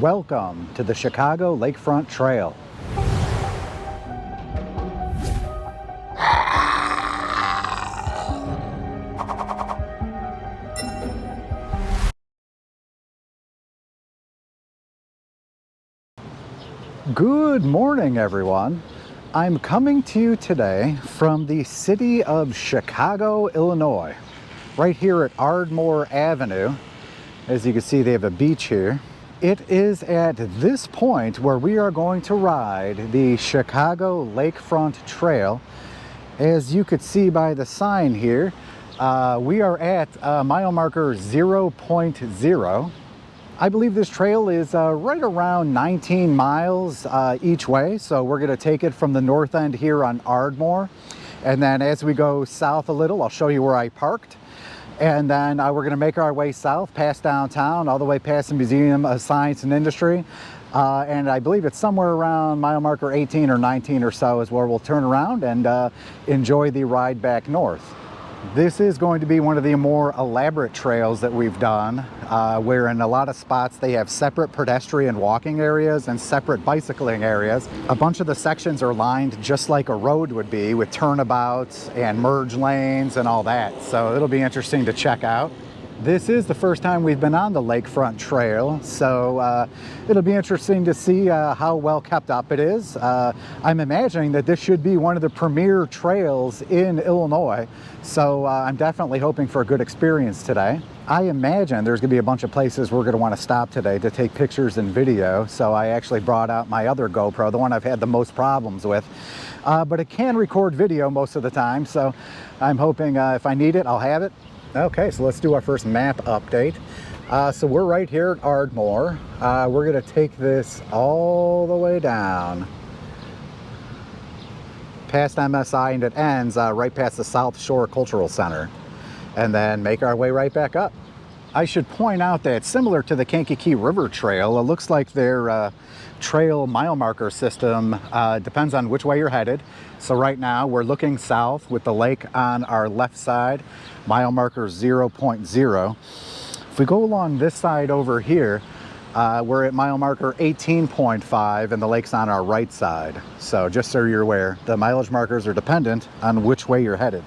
Welcome to the Chicago Lakefront Trail. Good morning, everyone. I'm coming to you today from the city of Chicago, Illinois, right here at Ardmore Avenue. As you can see, they have a beach here. It is at this point where we are going to ride the Chicago Lakefront Trail. As you could see by the sign here, we are at mile marker 0.0. I believe this trail is right around 19 miles each way. So we're gonna take it from the north end here on Ardmore. And then as we go south a little, I'll show you where I parked. And then we're gonna make our way south, past downtown, all the way past the Museum of Science and Industry. And I believe it's somewhere around mile marker 18 or 19 or so is where we'll turn around and enjoy the ride back north. This is going to be one of the more elaborate trails that we've done, where in a lot of spots they have separate pedestrian walking areas and separate bicycling areas. A bunch of the sections are lined just like a road would be, with turnabouts and merge lanes and all that. So it'll be interesting to check out. This is the first time we've been on the Lakefront Trail, so it'll be interesting to see how well kept up it is. I'm imagining that this should be one of the premier trails in Illinois, so I'm definitely hoping for a good experience today. I imagine there's going to be a bunch of places we're going to want to stop today to take pictures and video, so I actually brought out my other GoPro, the one I've had the most problems with. But it can record video most of the time, so I'm hoping if I need it, I'll have it. Okay, so let's do our first map update. So we're right here at Ardmore. We're gonna take this all the way down past MSI, and it ends right past the South Shore Cultural Center, and then make our way right back up. I should point out that similar to the Kankakee River Trail, it looks like their trail mile marker system depends on which way you're headed. So right now we're looking south with the lake on our left side, mile marker 0.0. If we go along this side over here, we're at mile marker 18.5 and the lake's on our right side. So just so you're aware, the mileage markers are dependent on which way you're headed.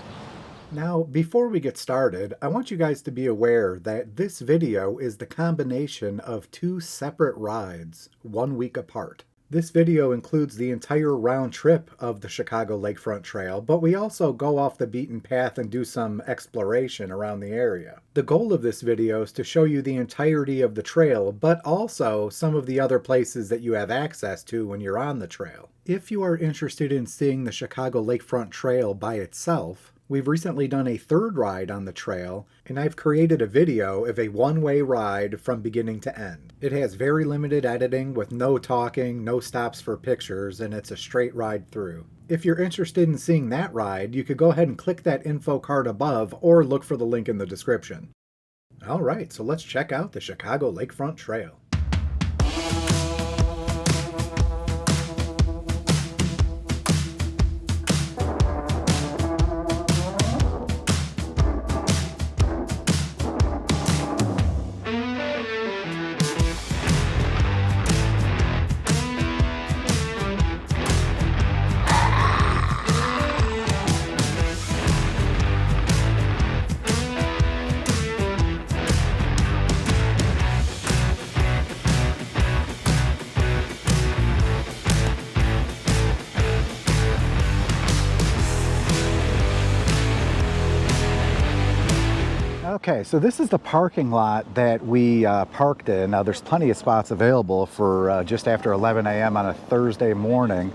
Now, before we get started, I want you guys to be aware that this video is the combination of two separate rides, 1 week apart. This video includes the entire round trip of the Chicago Lakefront Trail, but we also go off the beaten path and do some exploration around the area. The goal of this video is to show you the entirety of the trail, but also some of the other places that you have access to when you're on the trail. If you are interested in seeing the Chicago Lakefront Trail by itself, we've recently done a third ride on the trail, and I've created a video of a one-way ride from beginning to end. It has very limited editing with no talking, no stops for pictures, and it's a straight ride through. If you're interested in seeing that ride, you could go ahead and click that info card above or look for the link in the description. Alright, so let's check out the Chicago Lakefront Trail. Okay, so this is the parking lot that we parked in. Now there's plenty of spots available for just after 11 a.m. on a Thursday morning.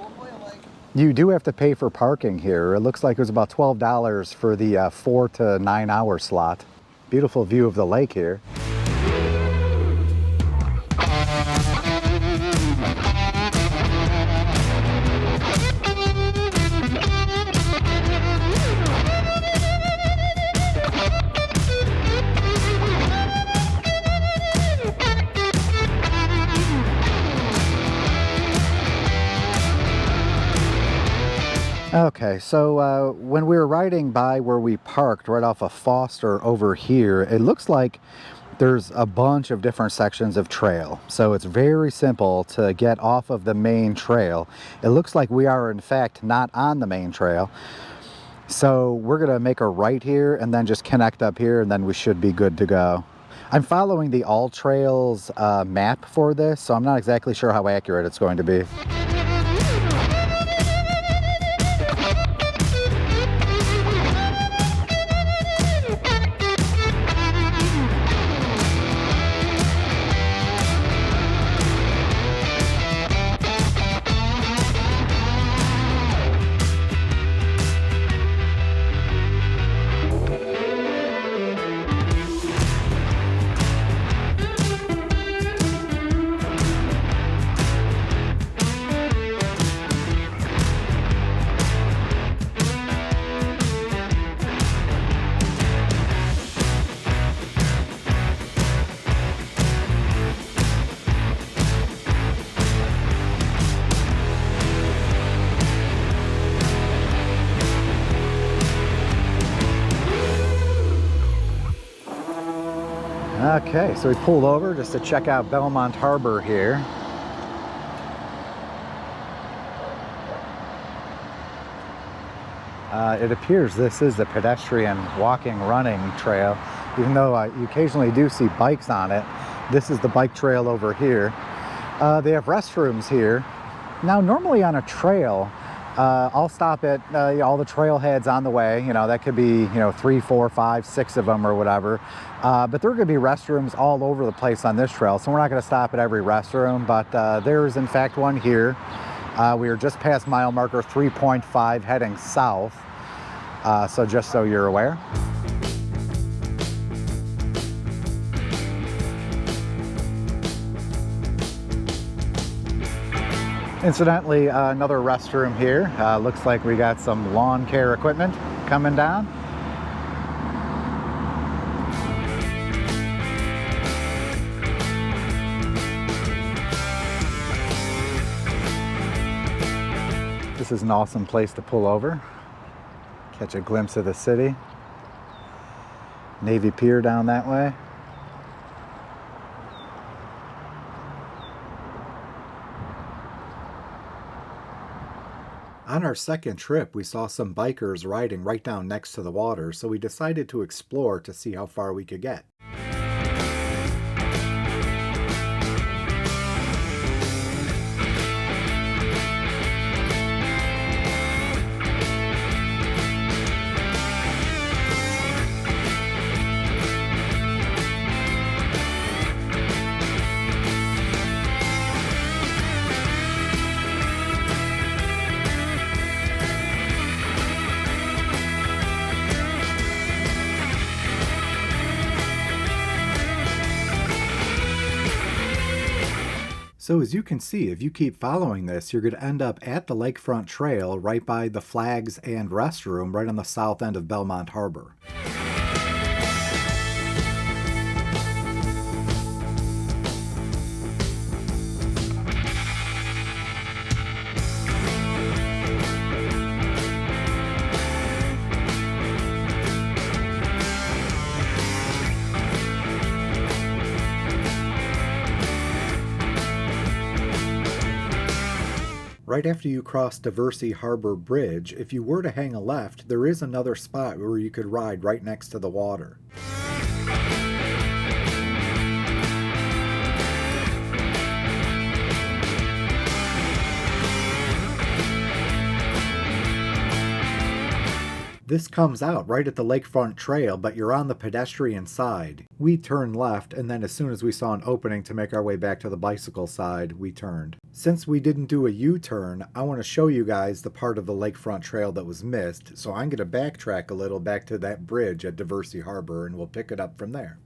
You do have to pay for parking here. It looks like it was about $12 for the 4 to 9 hour slot. Beautiful view of the lake here. Okay, so when we were riding by where we parked right off of Foster over here, it looks like there's a bunch of different sections of trail. So it's very simple to get off of the main trail. It looks like we are in fact not on the main trail. So we're gonna make a right here and then just connect up here, and then we should be good to go. I'm following the All Trails map for this, so I'm not exactly sure how accurate it's going to be. Okay, so we pulled over just to check out Belmont Harbor here. It appears this is a pedestrian walking, running trail. Even though you occasionally do see bikes on it, this is the bike trail over here. They have restrooms here. Now, normally on a trail, I'll stop at all the trailheads on the way. You know, that could be, 3, 4, 5, 6 of them or whatever. But there are going to be restrooms all over the place on this trail, so we're not going to stop at every restroom, but there is in fact one here. We are just past mile marker 3.5 heading south, so just so you're aware. Incidentally, another restroom here. Looks like we got some lawn care equipment coming down. This is an awesome place to pull over, catch a glimpse of the city. Navy Pier down that way. On our second trip, we saw some bikers riding right down next to the water, so we decided to explore to see how far we could get. So as you can see, if you keep following this, you're going to end up at the Lakefront Trail right by the Flags and Restroom right on the south end of Belmont Harbor. Right after you cross Diversey Harbor Bridge, if you were to hang a left, there is another spot where you could ride right next to the water. This comes out right at the Lakefront Trail, but you're on the pedestrian side. We turned left, and then as soon as we saw an opening to make our way back to the bicycle side, we turned. Since we didn't do a U-turn, I want to show you guys the part of the Lakefront Trail that was missed, so I'm going to backtrack a little back to that bridge at Diversey Harbor, and we'll pick it up from there.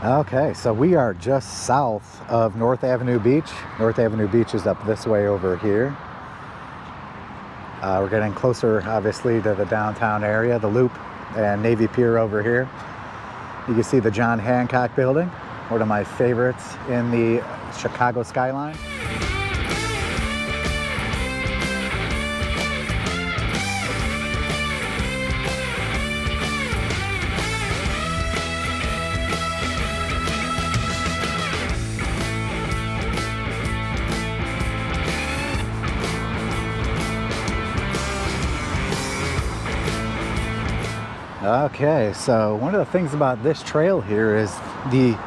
Okay, so we are just south of North Avenue Beach. North Avenue Beach is up this way over here. We're getting closer, obviously, to the downtown area, the Loop and Navy Pier over here. You can see the John Hancock building, one of my favorites in the Chicago skyline. Okay, so one of the things about this trail here is the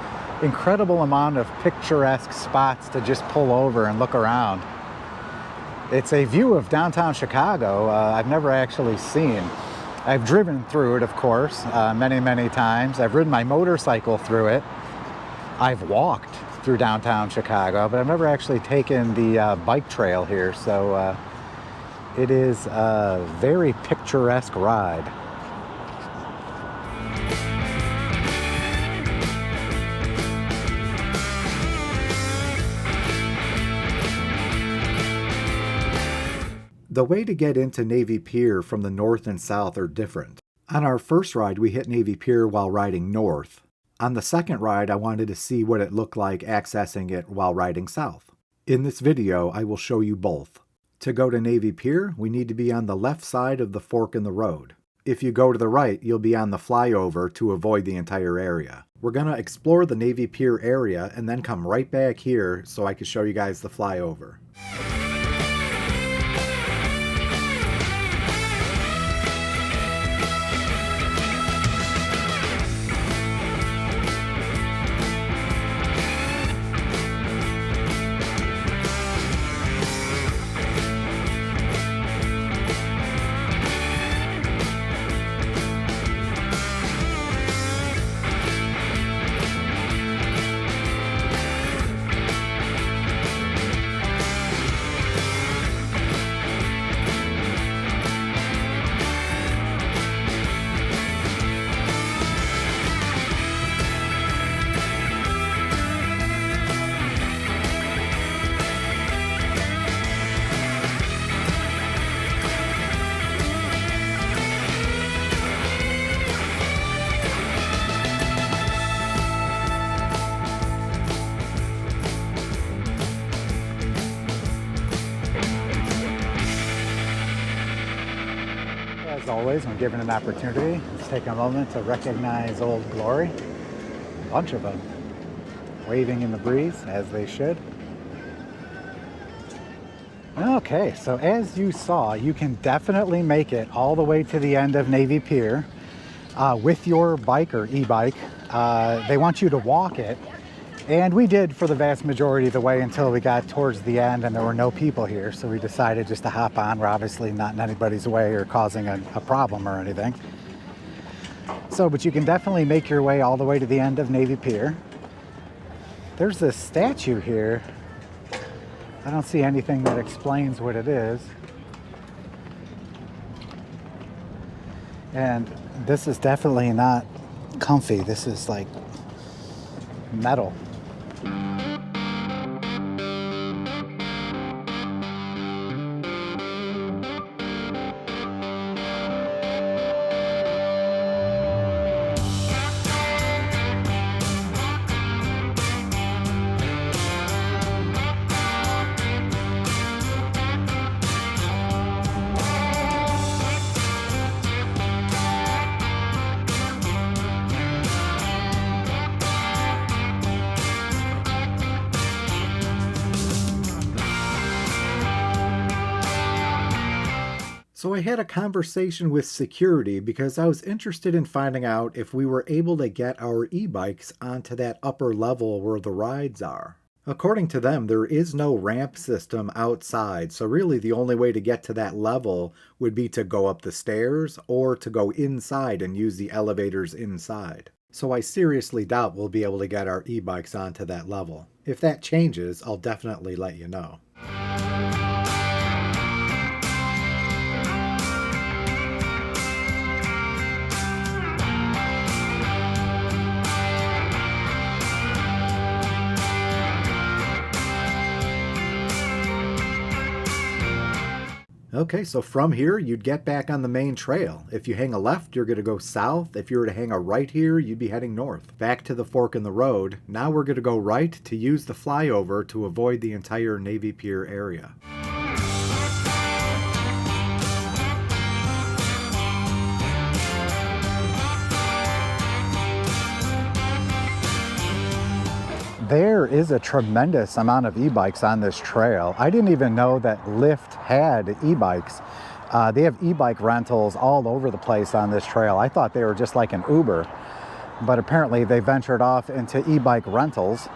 incredible amount of picturesque spots to just pull over and look around. It's a view of downtown Chicago I've never actually seen. I've driven through it, of course, many times. I've ridden my motorcycle through it. I've walked through downtown Chicago, but I've never actually taken the bike trail here, so it is a very picturesque ride. The way to get into Navy Pier from the north and south are different. On our first ride, we hit Navy Pier while riding north. On the second ride, I wanted to see what it looked like accessing it while riding south. In this video, I will show you both. To go to Navy Pier, we need to be on the left side of the fork in the road. If you go to the right, you'll be on the flyover to avoid the entire area. We're going to explore the Navy Pier area and then come right back here so I can show you guys the flyover. As always, when given an opportunity, let's take a moment to recognize Old Glory. A bunch of them waving in the breeze, as they should. Okay, so as you saw, you can definitely make it all the way to the end of Navy Pier with your bike or e-bike. They want you to walk it, and we did for the vast majority of the way until we got towards the end and there were no people here, so we decided just to hop on. We're obviously not in anybody's way or causing a problem or anything. So, but you can definitely make your way all the way to the end of Navy Pier. There's this statue here. I don't see anything that explains what it is. And this is definitely not comfy. This is like metal. So I had a conversation with security because I was interested in finding out if we were able to get our e-bikes onto that upper level where the rides are. According to them, there is no ramp system outside, so really the only way to get to that level would be to go up the stairs or to go inside and use the elevators inside. So I seriously doubt we'll be able to get our e-bikes onto that level. If that changes, I'll definitely let you know. Okay, so from here, you'd get back on the main trail. If you hang a left, you're going to go south. If you were to hang a right here, you'd be heading north. Back to the fork in the road. Now we're going to go right to use the flyover to avoid the entire Navy Pier area. There is a tremendous amount of e-bikes on this trail. I didn't even know that Lyft had e-bikes. They have e-bike rentals all over the place on this trail. I thought they were just like an Uber, but apparently they ventured off into e-bike rentals.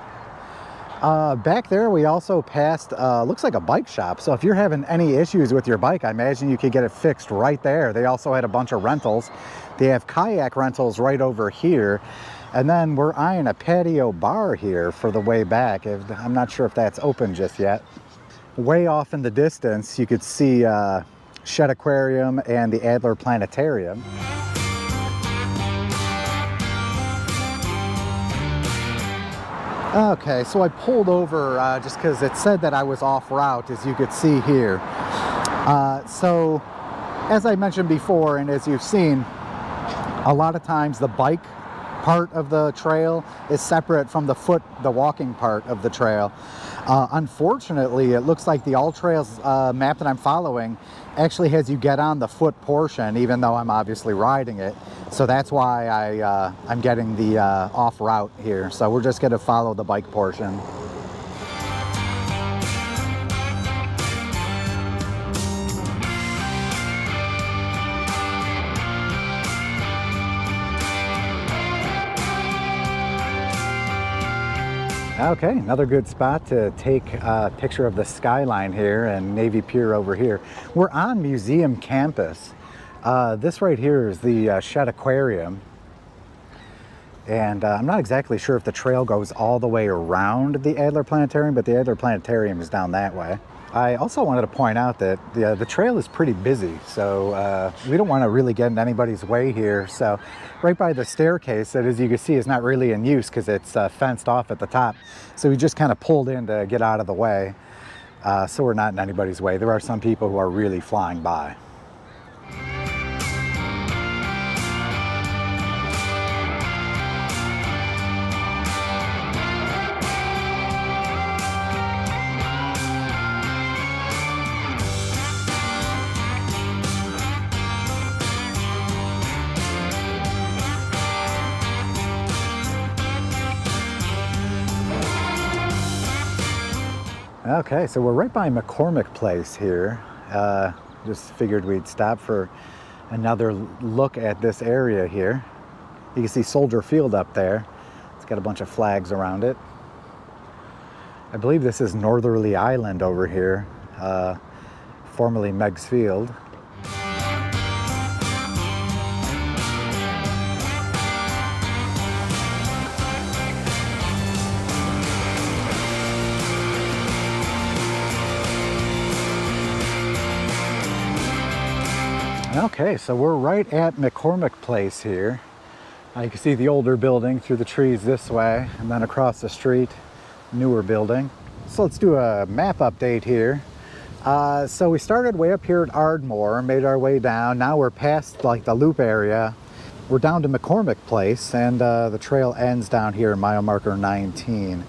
Back there we also passed, looks like a bike shop. So if you're having any issues with your bike, I imagine you could get it fixed right there. They also had a bunch of rentals. They have kayak rentals right over here. And then we're eyeing a patio bar here for the way back. I'm not sure if that's open just yet. Way off in the distance, you could see Shed Aquarium and the Adler Planetarium. Okay, so I pulled over just because it said that I was off route, as you could see here. So, as I mentioned before, and as you've seen, a lot of times the bike part of the trail is separate from the walking part of the trail. Unfortunately, it looks like the All Trails map that I'm following actually has you get on the foot portion, even though I'm obviously riding it. So that's why I'm getting the off route here. So we're just going to follow the bike portion. Okay, another good spot to take a picture of the skyline here and Navy Pier over here. We're on Museum Campus. This right here is the Shed Aquarium. And I'm not exactly sure if the trail goes all the way around the Adler Planetarium, but the Adler Planetarium is down that way. I also wanted to point out that the trail is pretty busy, so we don't want to really get in anybody's way here. So right by the staircase, that as you can see is not really in use because it's fenced off at the top. So we just kind of pulled in to get out of the way, so we're not in anybody's way. There are some people who are really flying by. Okay, so we're right by McCormick Place here. Just figured we'd stop for another look at this area here. You can see Soldier Field up there. It's got a bunch of flags around it. I believe this is Northerly Island over here, formerly Meigs Field. Okay, so we're right at McCormick Place here. You can see the older building through the trees this way, and then across the street, newer building. So let's do a map update here. So we started way up here at Ardmore, made our way down. Now we're past like the loop area. We're down to McCormick Place, and the trail ends down here at mile marker 19.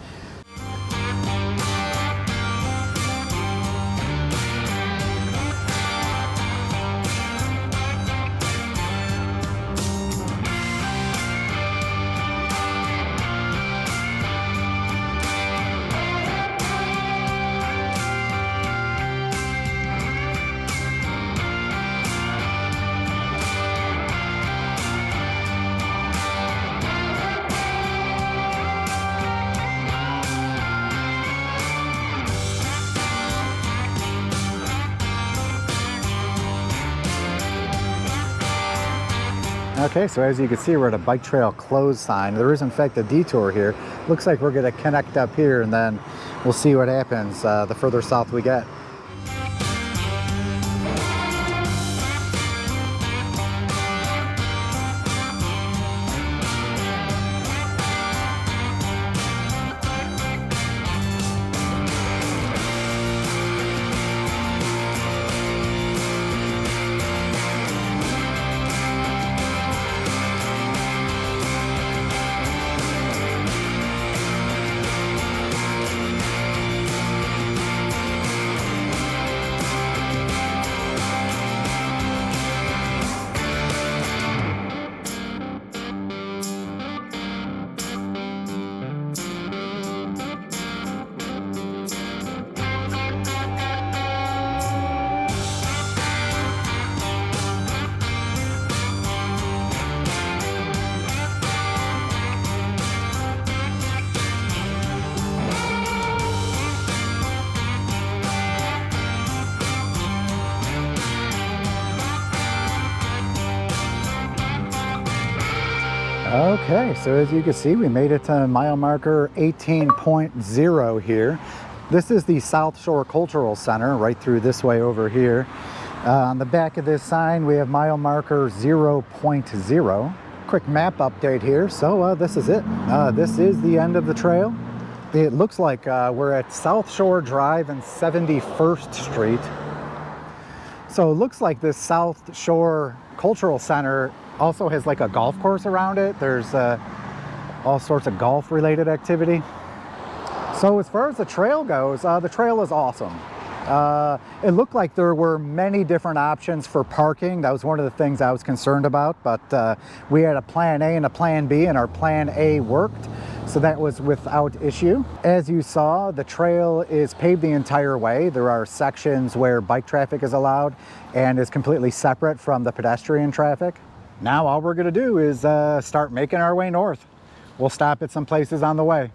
Okay, so as you can see, we're at a bike trail closed sign. There is in fact a detour here. Looks like we're gonna connect up here and then we'll see what happens the further south we get. Okay, so as you can see, we made it to mile marker 18.0 here. This is the South Shore Cultural Center, right through this way over here. On the back of this sign, we have mile marker 0.0. Quick map update here. So this is it. This is the end of the trail. It looks like we're at South Shore Drive and 71st Street. So it looks like this South Shore Cultural Center also has like a golf course around it. There's all sorts of golf related activity. So as far as the trail goes, the trail is awesome. It looked like there were many different options for parking. That was one of the things I was concerned about, but we had a plan A and a plan B, and our plan A worked, so that was without issue. As you saw, the trail is paved the entire way. There are sections where bike traffic is allowed and is completely separate from the pedestrian traffic. Now all we're gonna do is start making our way north. We'll stop at some places on the way.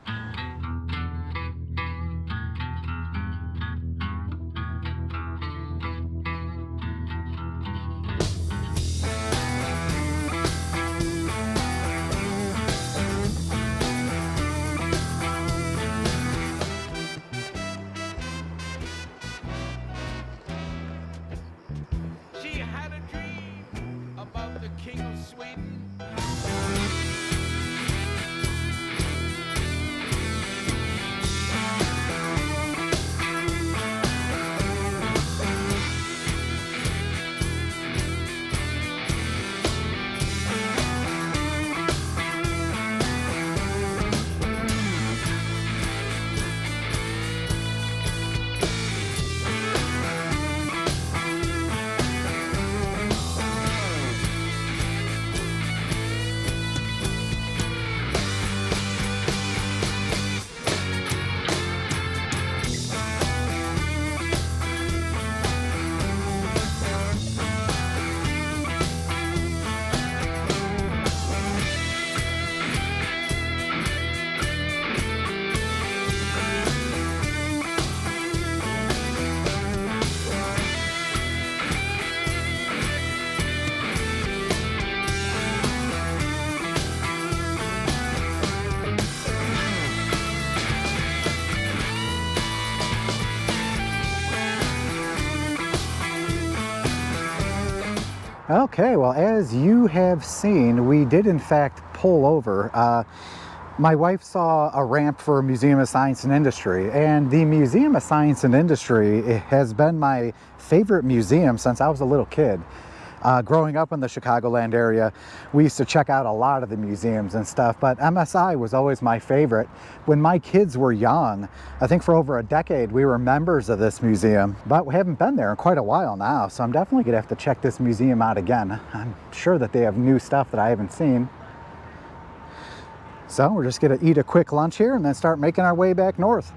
Okay, well, as you have seen, we did in fact pull over. My wife saw a ramp for Museum of Science and Industry, and the Museum of Science and Industry has been my favorite museum since I was a little kid. Growing up in the Chicagoland area, we used to check out a lot of the museums and stuff, but MSI was always my favorite. When my kids were young, I think for over a decade, we were members of this museum, but we haven't been there in quite a while now, so I'm definitely gonna have to check this museum out again. I'm sure that they have new stuff that I haven't seen. So we're just gonna eat a quick lunch here and then start making our way back north.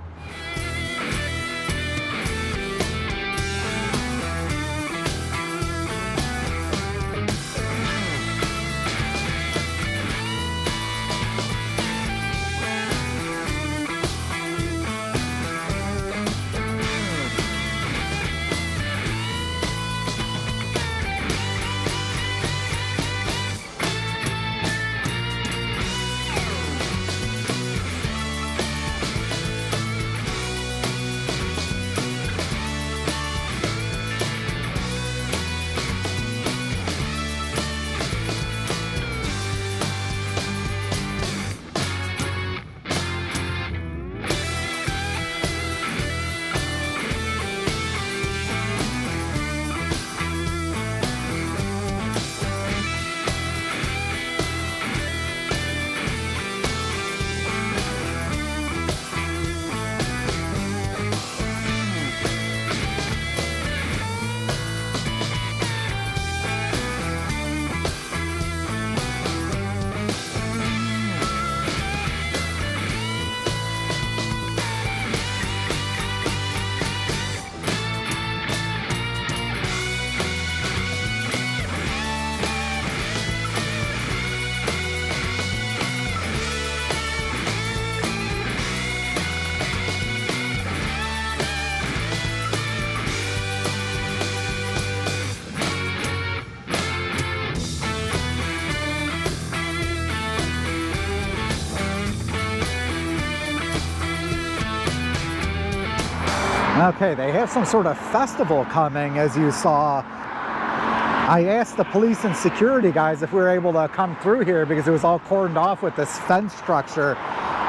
Okay, they have some sort of festival coming, as you saw. I asked the police and security guys if we were able to come through here because it was all cordoned off with this fence structure,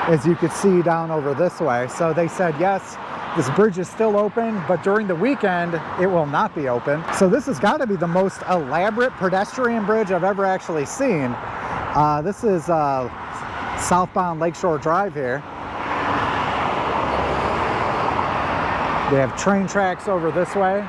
as you could see down over this way. So they said, yes, this bridge is still open, but during the weekend, it will not be open. So this has got to be the most elaborate pedestrian bridge I've ever actually seen. This is southbound Lakeshore Drive here. They have train tracks over this way.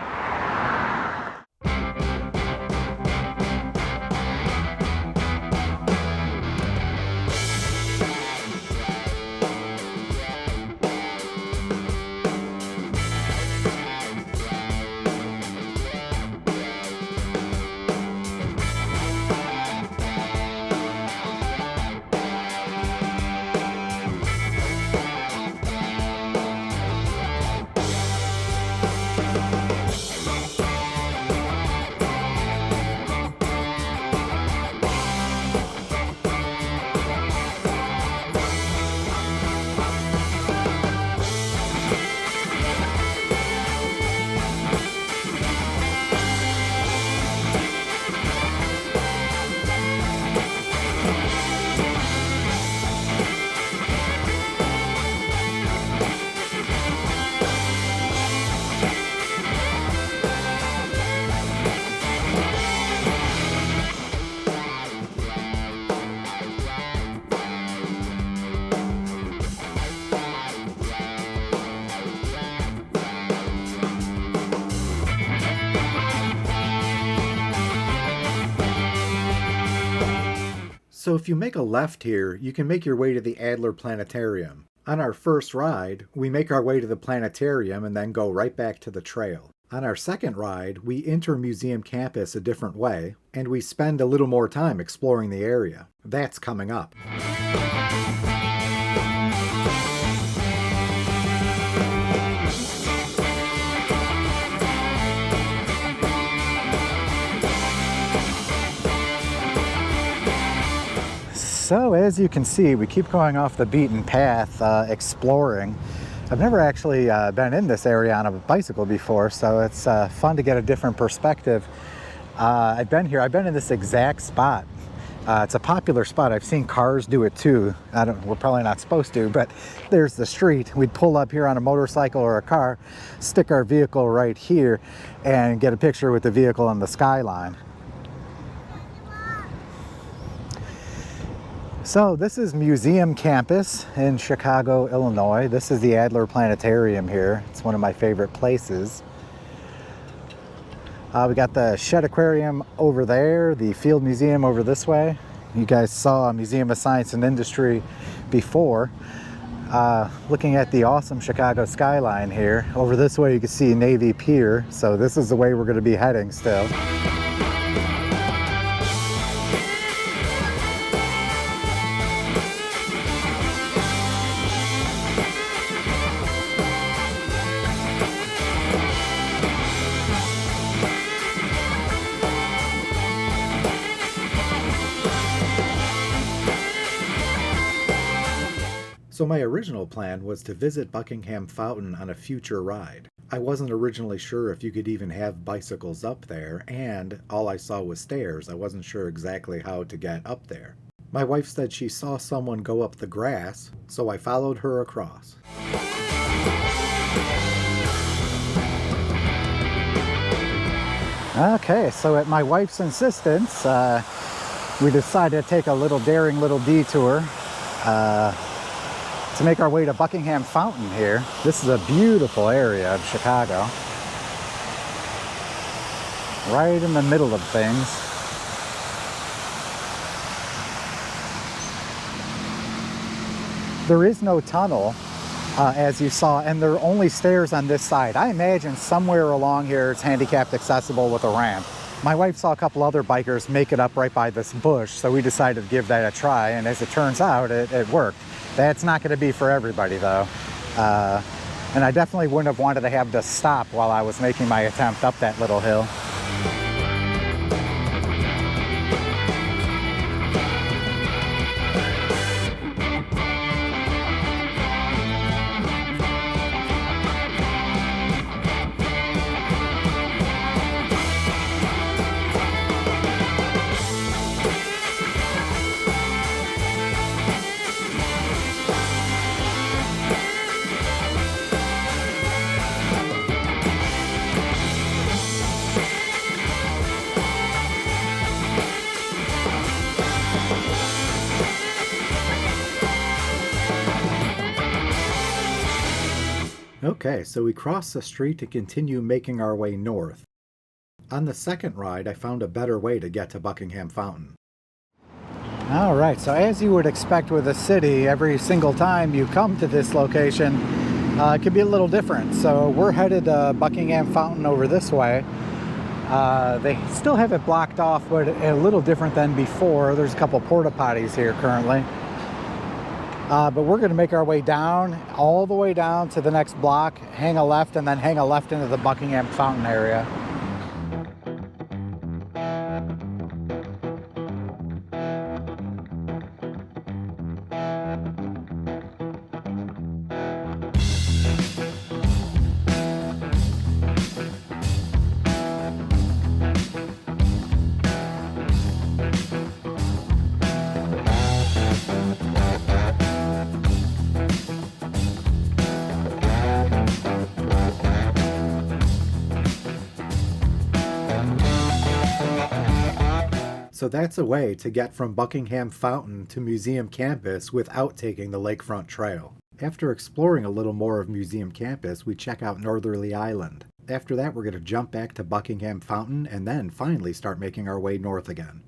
So if you make a left here, you can make your way to the Adler Planetarium. On our first ride, we make our way to the planetarium and then go right back to the trail. On our second ride, we enter museum campus a different way, and we spend a little more time exploring the area. That's coming up. So as you can see, we keep going off the beaten path, exploring. I've never actually been in this area on a bicycle before, so it's fun to get a different perspective. I've been in this exact spot. It's a popular spot. I've seen cars do it too. We're probably not supposed to, but there's the street. We'd pull up here on a motorcycle or a car, stick our vehicle right here, and get a picture with the vehicle and the skyline. So this is Museum Campus in Chicago, Illinois. This is the Adler Planetarium here. It's one of my favorite places. We got the Shed Aquarium over there, the Field Museum over this way. You guys saw Museum of Science and Industry before. Looking at the awesome Chicago skyline here. Over this way you can see Navy Pier, so this is the way we're going to be heading still. So my original plan was to visit Buckingham Fountain on a future ride. I wasn't originally sure if you could even have bicycles up there, and all I saw was stairs. I wasn't sure exactly how to get up there. My wife said she saw someone go up the grass, so I followed her across. Okay, so at my wife's insistence, we decided to take a little daring little detour to make our way to Buckingham Fountain here. This is a beautiful area of Chicago. Right in the middle of things. There is no tunnel, as you saw, and there are only stairs on this side. I imagine somewhere along here it's handicapped accessible with a ramp. My wife saw a couple other bikers make it up right by this bush, so we decided to give that a try, and as it turns out, it worked. That's not going to be for everybody though. And I definitely wouldn't have wanted to have to stop while I was making my attempt up that little hill. Okay, so we cross the street to continue making our way north. On the second ride, I found a better way to get to Buckingham Fountain. All right, so as you would expect with a city, every single time you come to this location, it can be a little different. So we're headed to Buckingham Fountain over this way. They still have it blocked off, but a little different than before. There's a couple porta potties here currently. But we're going to make our way down, all the way down to the next block, hang a left, and then hang a left into the Buckingham Fountain area. So that's a way to get from Buckingham Fountain to Museum Campus without taking the Lakefront Trail. After exploring a little more of Museum Campus, we check out Northerly Island. After that, we're going to jump back to Buckingham Fountain and then finally start making our way north again.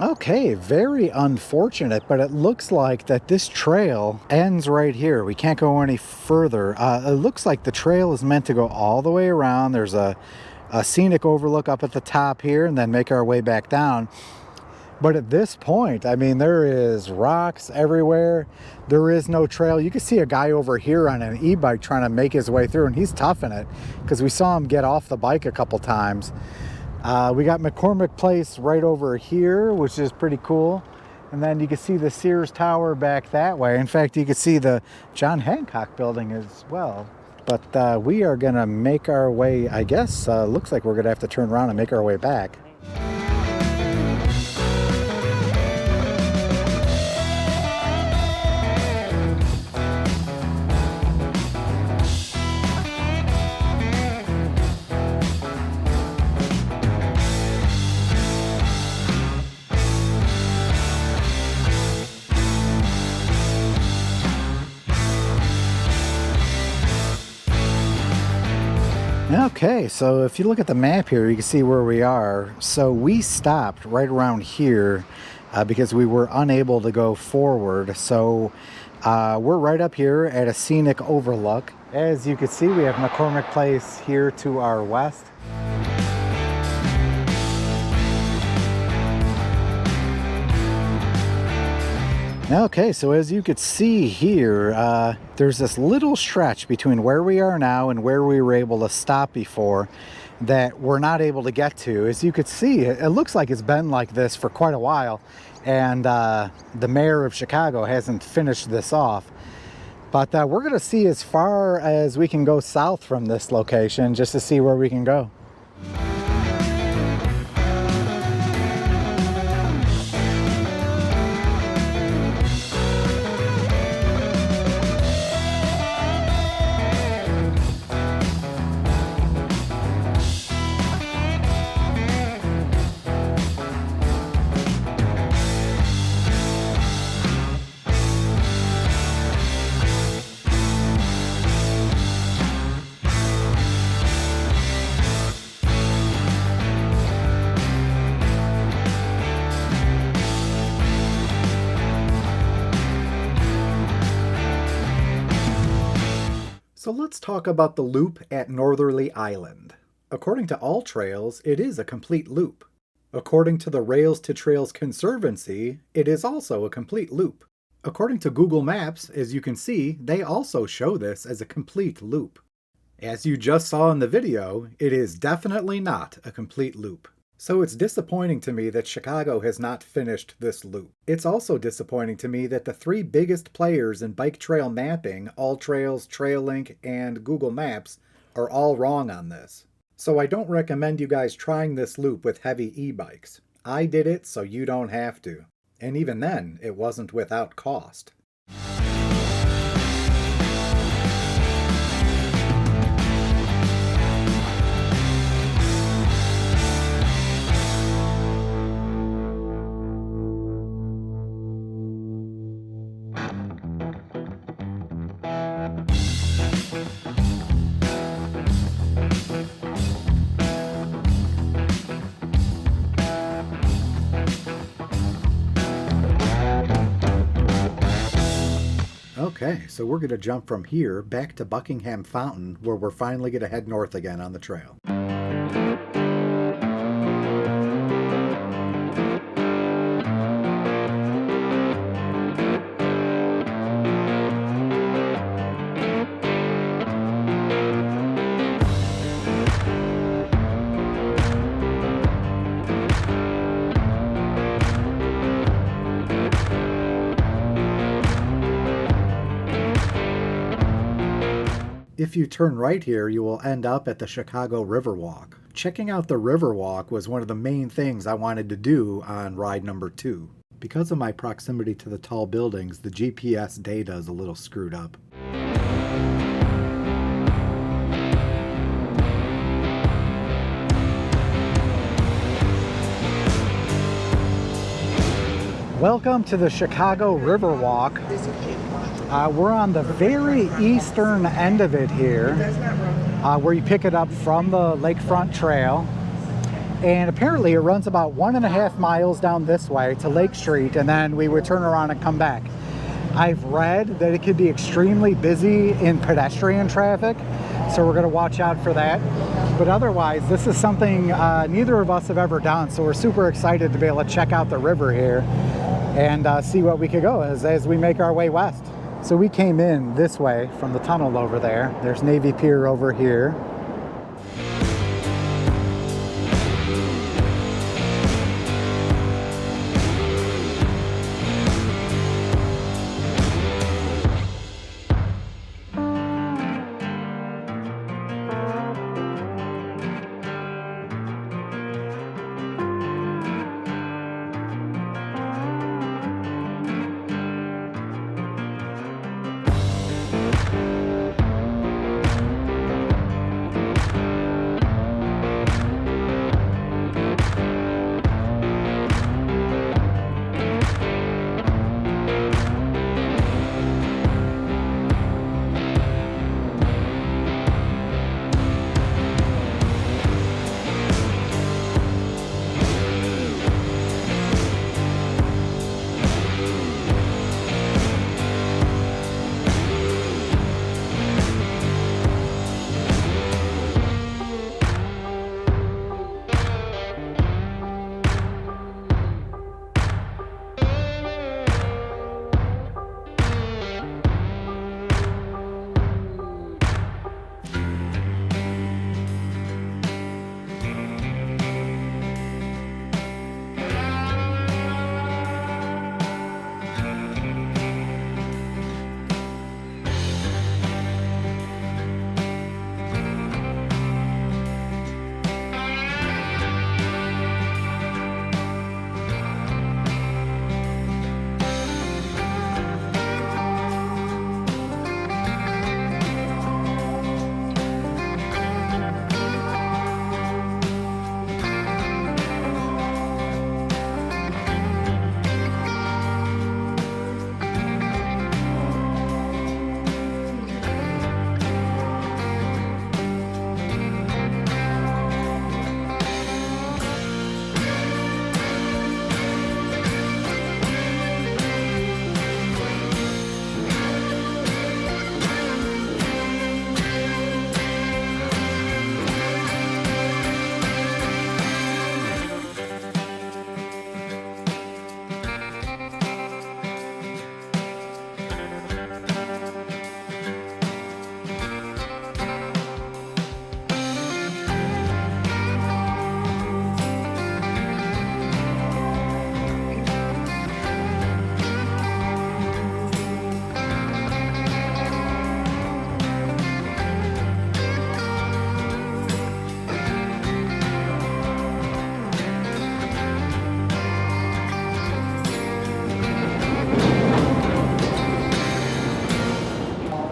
Okay, very unfortunate, but it looks like that this trail ends right here. We can't go any further. It looks like the trail is meant to go all the way around. There's a scenic overlook up at the top here and then make our way back down. But at this point, I mean, there is rocks everywhere. There is no trail. You can see a guy over here on an e-bike trying to make his way through, and he's toughing it because we saw him get off the bike a couple times. We got McCormick Place right over here, which is pretty cool. And then you can see the Sears Tower back that way. In fact, you can see the John Hancock building as well. But we are going to make our way, I guess, looks like we're going to have to turn around and make our way back. Okay, so if you look at the map here, you can see where we are. So we stopped right around here because we were unable to go forward. So we're right up here at a scenic overlook. As you can see, we have McCormick Place here to our west. Okay, so as you could see here, there's this little stretch between where we are now and where we were able to stop before that we're not able to get to. As you could see, it looks like it's been like this for quite a while, and the mayor of Chicago hasn't finished this off. But we're going to see as far as we can go south from this location just to see where we can go. So let's talk about the loop at Northerly Island. According to All Trails, it is a complete loop. According to the Rails to Trails Conservancy, it is also a complete loop. According to Google Maps, as you can see, they also show this as a complete loop. As you just saw in the video, it is definitely not a complete loop. So it's disappointing to me that Chicago has not finished this loop. It's also disappointing to me that the three biggest players in bike trail mapping, All Trails, TrailLink, and Google Maps, are all wrong on this. So I don't recommend you guys trying this loop with heavy e-bikes. I did it so you don't have to. And even then, it wasn't without cost. Okay, so we're going to jump from here back to Buckingham Fountain, where we're finally going to head north again on the trail. If you turn right here, you will end up at the Chicago Riverwalk. Checking out the Riverwalk was one of the main things I wanted to do on ride number 2. Because of my proximity to the tall buildings, the GPS data is a little screwed up. Welcome to the Chicago Riverwalk. We're on the very eastern end of it here, where you pick it up from the Lakefront Trail. And apparently it runs about 1.5 miles down this way to Lake Street, and then we would turn around and come back. I've read that it could be extremely busy in pedestrian traffic, so we're going to watch out for that. But otherwise, this is something neither of us have ever done, so we're super excited to be able to check out the river here and see what we could go as we make our way west. So we came in this way from the tunnel over there. There's Navy Pier over here.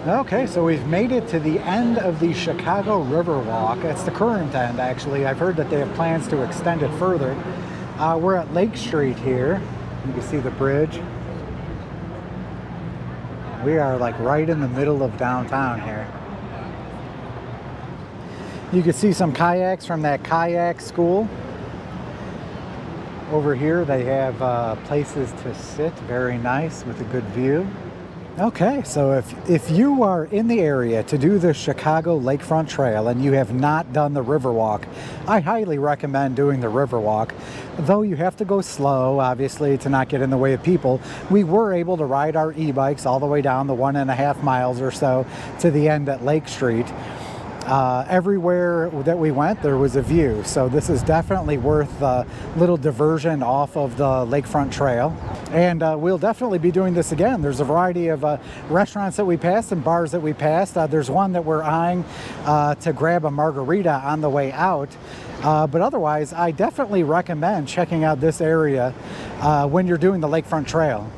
Okay, so we've made it to the end of the Chicago Riverwalk. It's the current end, actually. I've heard that they have plans to extend it further. We're at Lake Street here. You can see the bridge. We are like right in the middle of downtown here. You can see some kayaks from that kayak school. Over here they have places to sit, very nice with a good view. Okay, so if you are in the area to do the Chicago Lakefront Trail and you have not done the Riverwalk, I highly recommend doing the Riverwalk. Though you have to go slow, obviously, to not get in the way of people. We were able to ride our e-bikes all the way down the 1.5 miles or so to the end at Lake Street. Everywhere that we went, there was a view. So this is definitely worth a little diversion off of the Lakefront Trail. And we'll definitely be doing this again. There's a variety of restaurants that we passed and bars that we passed. There's one that we're eyeing to grab a margarita on the way out. But otherwise, I definitely recommend checking out this area when you're doing the Lakefront Trail.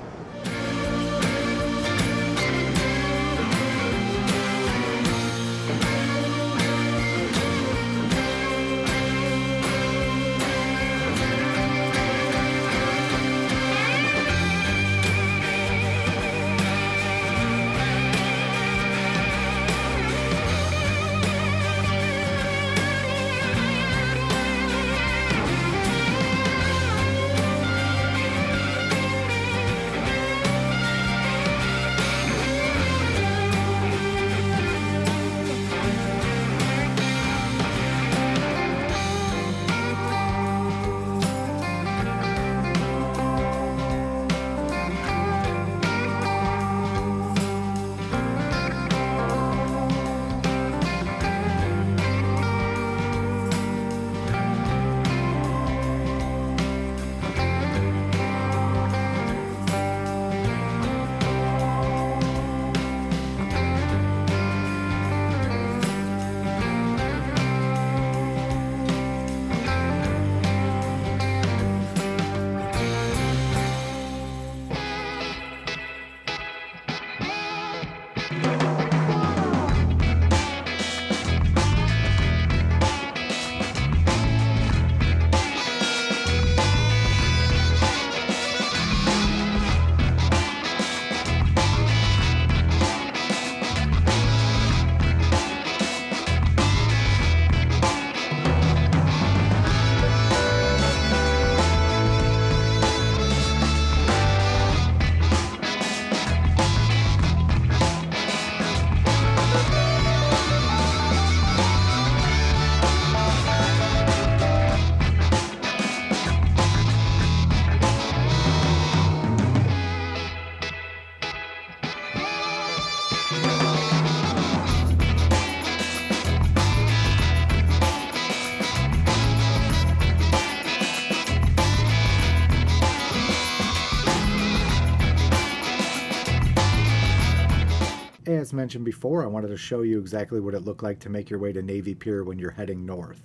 As mentioned before, I wanted to show you exactly what it looked like to make your way to Navy Pier when you're heading north.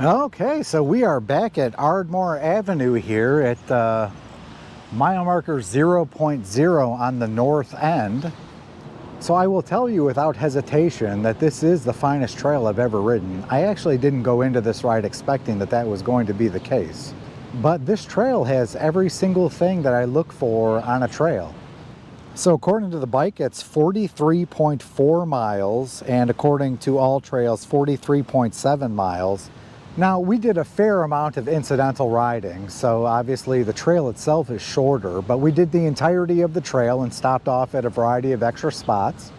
Okay, so we are back at Ardmore Avenue here at mile marker 0.0 on the north end. So I will tell you without hesitation that this is the finest trail I've ever ridden. I actually didn't go into this ride expecting that that was going to be the case. But this trail has every single thing that I look for on a trail. So according to the bike, it's 43.4 miles, and according to All Trails, 43.7 miles. Now, we did a fair amount of incidental riding, so obviously the trail itself is shorter, but we did the entirety of the trail and stopped off at a variety of extra spots.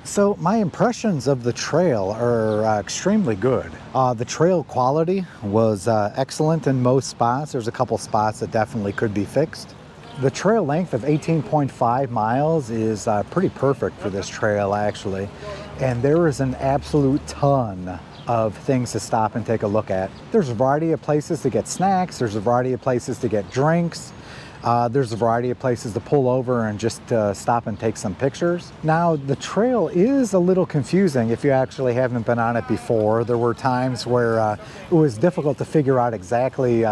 So my impressions of the trail are extremely good. The trail quality was excellent in most spots. There's a couple spots that definitely could be fixed. The trail length of 18.5 miles is pretty perfect for this trail, actually. And there is an absolute ton of things to stop and take a look at. There's a variety of places to get snacks. There's a variety of places to get drinks. There's a variety of places to pull over and just stop and take some pictures. Now, the trail is a little confusing if you actually haven't been on it before. There were times where it was difficult to figure out exactly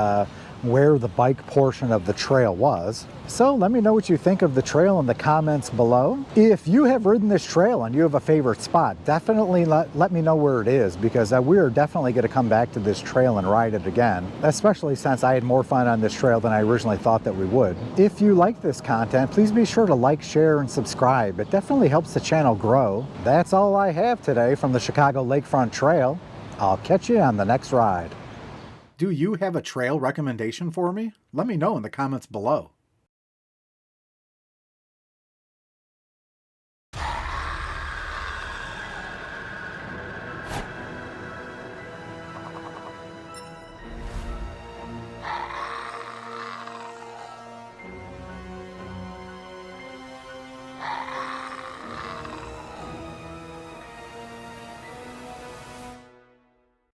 where the bike portion of the trail was. So let me know what you think of the trail in the comments below. If you have ridden this trail and you have a favorite spot, definitely let me know where it is, because we're definitely going to come back to this trail and ride it again, especially since I had more fun on this trail than I originally thought that we would. If you like this content, please be sure to like, share, and subscribe. It definitely helps the channel grow. That's all I have today from the Chicago Lakefront Trail. I'll catch you on the next ride. Do you have a trail recommendation for me? Let me know in the comments below.